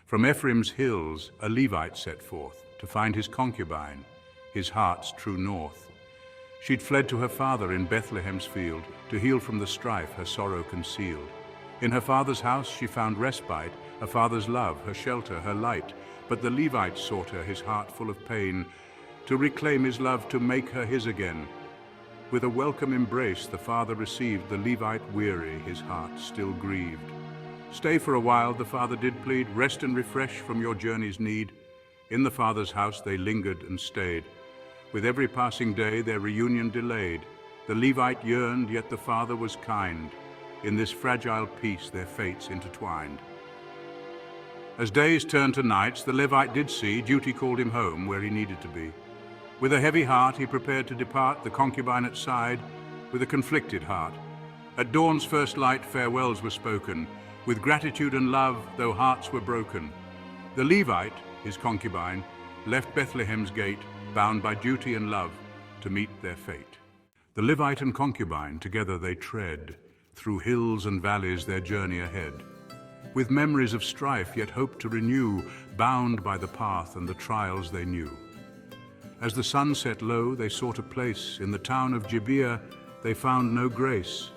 From Ephraim's hills a Levite set forth to find his concubine, his heart's true north. She'd fled to her father in Bethlehem's field to heal from the strife her sorrow concealed. In her father's house she found respite, a father's love, her shelter, her light. But the Levite sought her, his heart full of pain, to reclaim his love, to make her his again. With a welcome embrace the father received, the Levite weary, his heart still grieved. Stay for a while, the father did plead, rest and refresh from your journey's need. In the father's house they lingered and stayed. With every passing day their reunion delayed. The Levite yearned, yet the father was kind. In this fragile peace their fates intertwined. As days turned to nights, the Levite did see duty called him home where he needed to be. With a heavy heart he prepared to depart, the concubine at side, with a conflicted heart. At dawn's first light farewells were spoken, with gratitude and love, though hearts were broken. The Levite, his concubine, left Bethlehem's gate, bound by duty and love, to meet their fate. The Levite and concubine together they tread, through hills and valleys their journey ahead. With memories of strife yet hope to renew, bound by the path and the trials they knew. As the sun set low, they sought a place. In the town of Gibeah they found no grace.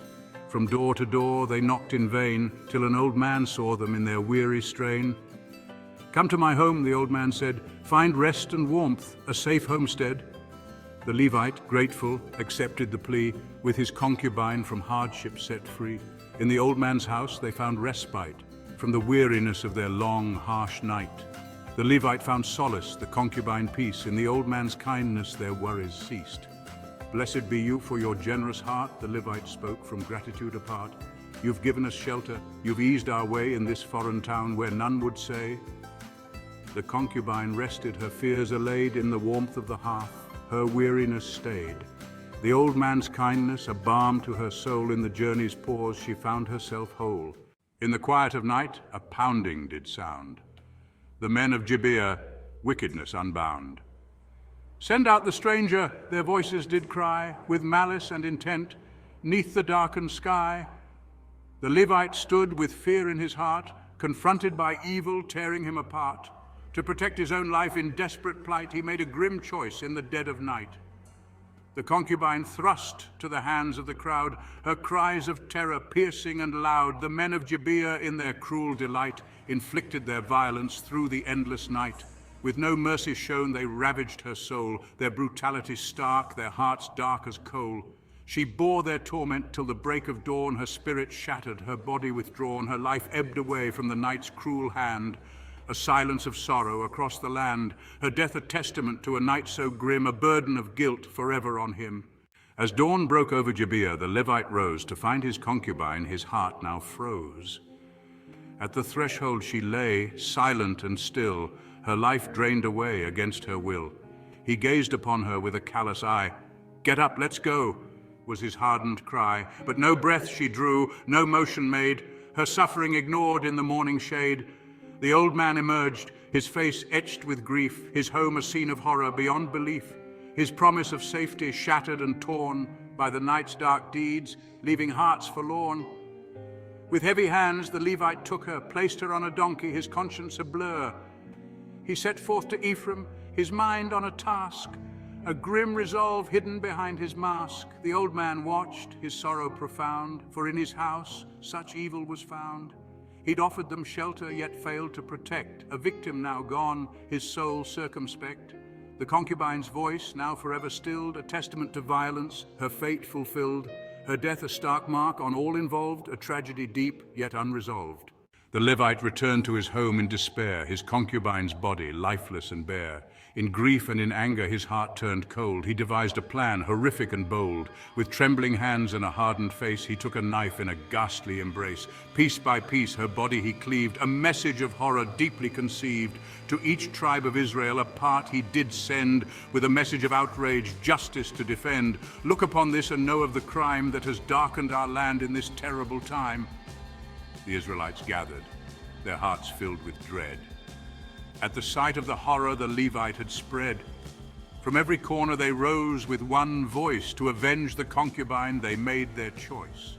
From door to door they knocked in vain, till an old man saw them in their weary strain. Come to my home, the old man said, find rest and warmth, a safe homestead. The Levite, grateful, accepted the plea, with his concubine from hardship set free. In the old man's house they found respite from the weariness of their long, harsh night. The Levite found solace, the concubine peace. In the old man's kindness their worries ceased. Blessed be you for your generous heart, the Levite spoke from gratitude apart. You've given us shelter, you've eased our way in this foreign town where none would say. The concubine rested, her fears allayed, in the warmth of the hearth, her weariness stayed. The old man's kindness, a balm to her soul, in the journey's pause she found herself whole. In the quiet of night, a pounding did sound. The men of Gibeah, wickedness unbound. Send out the stranger, their voices did cry, with malice and intent, 'neath the darkened sky. The Levite stood with fear in his heart, confronted by evil tearing him apart. To protect his own life in desperate plight, he made a grim choice in the dead of night. The concubine thrust to the hands of the crowd, her cries of terror piercing and loud. The men of Gibeah in their cruel delight inflicted their violence through the endless night. With no mercy shown, they ravaged her soul, their brutality stark, their hearts dark as coal. She bore their torment till the break of dawn, her spirit shattered, her body withdrawn, her life ebbed away from the night's cruel hand. A silence of sorrow across the land, her death a testament to a night so grim, a burden of guilt forever on him. As dawn broke over Gibeah, the Levite rose to find his concubine, his heart now froze. At the threshold she lay, silent and still, her life drained away against her will. He gazed upon her with a callous eye. "Get up, let's go," was his hardened cry. But no breath she drew, no motion made, her suffering ignored in the morning shade. The old man emerged, his face etched with grief, his home a scene of horror beyond belief, his promise of safety shattered and torn by the night's dark deeds, leaving hearts forlorn. With heavy hands the Levite took her, placed her on a donkey, his conscience a blur. He set forth to Ephraim, his mind on a task, a grim resolve hidden behind his mask. The old man watched, his sorrow profound, for in his house such evil was found. He'd offered them shelter, yet failed to protect. A victim now gone, his soul circumspect. The concubine's voice, now forever stilled, a testament to violence, her fate fulfilled. Her death a stark mark on all involved, a tragedy deep, yet unresolved. The Levite returned to his home in despair, his concubine's body lifeless and bare. In grief and in anger his heart turned cold. He devised a plan, horrific and bold. With trembling hands and a hardened face, he took a knife in a ghastly embrace. Piece by piece her body he cleaved, a message of horror deeply conceived. To each tribe of Israel a part he did send, with a message of outrage, justice to defend. Look upon this and know of the crime that has darkened our land in this terrible time. The Israelites gathered, their hearts filled with dread. At the sight of the horror the Levite had spread, from every corner they rose with one voice. To avenge the concubine they made their choice.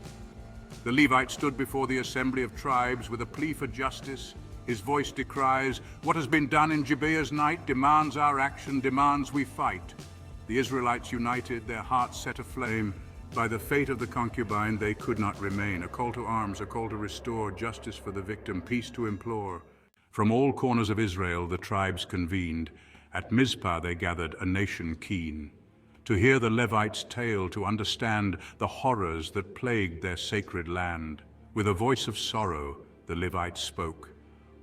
The Levite stood before the assembly of tribes with a plea for justice. His voice decries, "What has been done in Gibeah's night demands our action, demands we fight." The Israelites united, their hearts set aflame. By the fate of the concubine they could not remain. A call to arms, a call to restore, justice for the victim, peace to implore. From all corners of Israel the tribes convened. At Mizpah they gathered, a nation keen, to hear the Levite's tale, to understand the horrors that plagued their sacred land. With a voice of sorrow the Levite spoke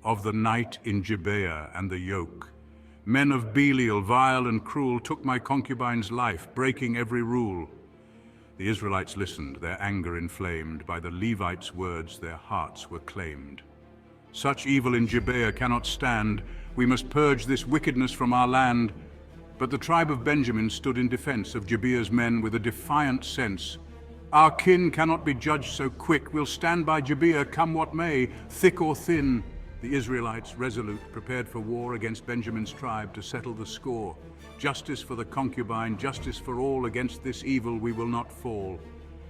of the night in Gibeah and the yoke. "Men of Belial, vile and cruel, took my concubine's life, breaking every rule." The Israelites listened, their anger inflamed. By the Levite's words their hearts were claimed. "Such evil in Gibeah cannot stand. We must purge this wickedness from our land." But the tribe of Benjamin stood in defense of Gibeah's men with a defiant sense. "Our kin cannot be judged so quick. We'll stand by Gibeah, come what may, thick or thin." The Israelites, resolute, prepared for war against Benjamin's tribe to settle the score. Justice for the concubine, justice for all. Against this evil we will not fall.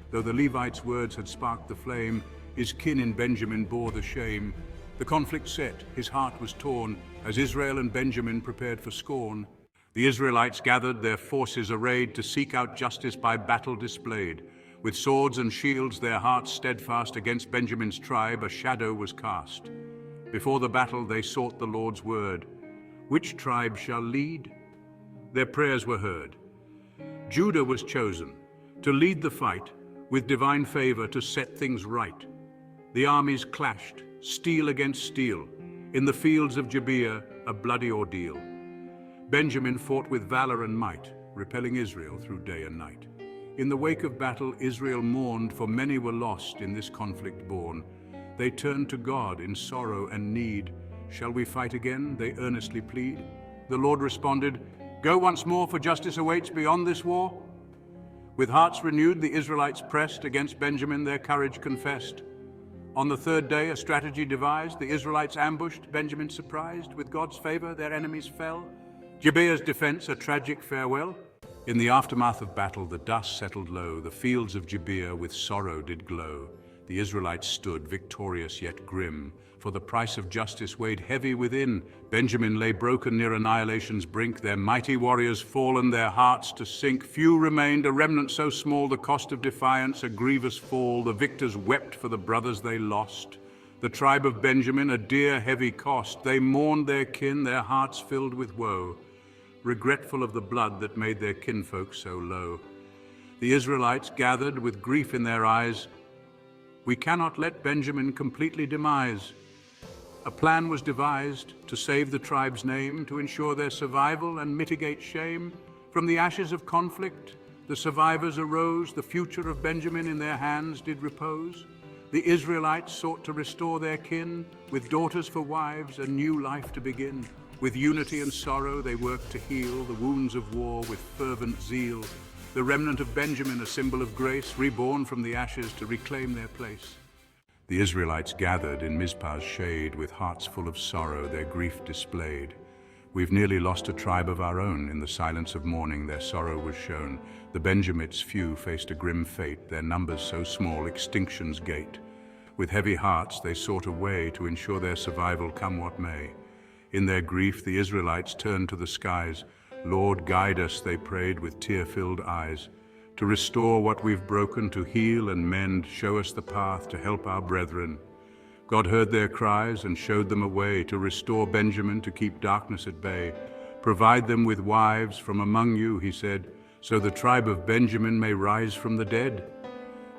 Though the Levite's words had sparked the flame, his kin in Benjamin bore the shame. The conflict set, his heart was torn, as Israel and Benjamin prepared for scorn. The Israelites gathered, their forces arrayed, to seek out justice by battle displayed. With swords and shields, their hearts steadfast, against Benjamin's tribe a shadow was cast. Before the battle they sought the Lord's word. Which tribe shall lead? Their prayers were heard. Judah was chosen to lead the fight, with divine favor to set things right. The armies clashed, steel against steel. In the fields of Gibeah, a bloody ordeal. Benjamin fought with valor and might, repelling Israel through day and night. In the wake of battle, Israel mourned, for many were lost in this conflict born. They turned to God in sorrow and need. "Shall we fight again?" they earnestly plead. The Lord responded, "Go once more, for justice awaits beyond this war." With hearts renewed, the Israelites pressed. Against Benjamin their courage confessed. On the third day, a strategy devised. The Israelites ambushed, Benjamin surprised. With God's favor, their enemies fell. Gibeah's defense, a tragic farewell. In the aftermath of battle, the dust settled low. The fields of Gibeah with sorrow did glow. The Israelites stood, victorious yet grim, for the price of justice weighed heavy within. Benjamin lay broken near annihilation's brink, their mighty warriors fallen, their hearts to sink. Few remained, a remnant so small, the cost of defiance, a grievous fall. The victors wept for the brothers they lost. The tribe of Benjamin, a dear, heavy cost. They mourned their kin, their hearts filled with woe, regretful of the blood that made their kinfolk so low. The Israelites gathered with grief in their eyes. "We cannot let Benjamin completely demise." A plan was devised to save the tribe's name, to ensure their survival and mitigate shame. From the ashes of conflict, the survivors arose. The future of Benjamin in their hands did repose. The Israelites sought to restore their kin, with daughters for wives, a new life to begin. With unity and sorrow they worked to heal the wounds of war with fervent zeal. The remnant of Benjamin, a symbol of grace, reborn from the ashes to reclaim their place. The Israelites gathered in Mizpah's shade, with hearts full of sorrow their grief displayed. "We've nearly lost a tribe of our own." In the silence of mourning their sorrow was shown. The Benjamites few faced a grim fate, their numbers so small, extinction's gate. With heavy hearts they sought a way to ensure their survival, come what may. In their grief the Israelites turned to the skies. "Lord, guide us," they prayed with tear-filled eyes. "To restore what we've broken, to heal and mend, show us the path to help our brethren." God heard their cries and showed them a way to restore Benjamin, to keep darkness at bay. "Provide them with wives from among you," he said, "so the tribe of Benjamin may rise from the dead."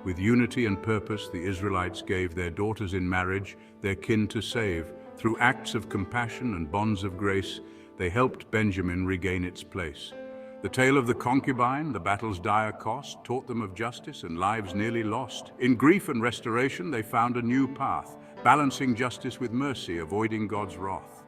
With unity and purpose the Israelites gave their daughters in marriage, their kin to save. Through acts of compassion and bonds of grace, they helped Benjamin regain its place. The tale of the concubine, the battle's dire cost, taught them of justice and lives nearly lost. In grief and restoration they found a new path, balancing justice with mercy, avoiding God's wrath.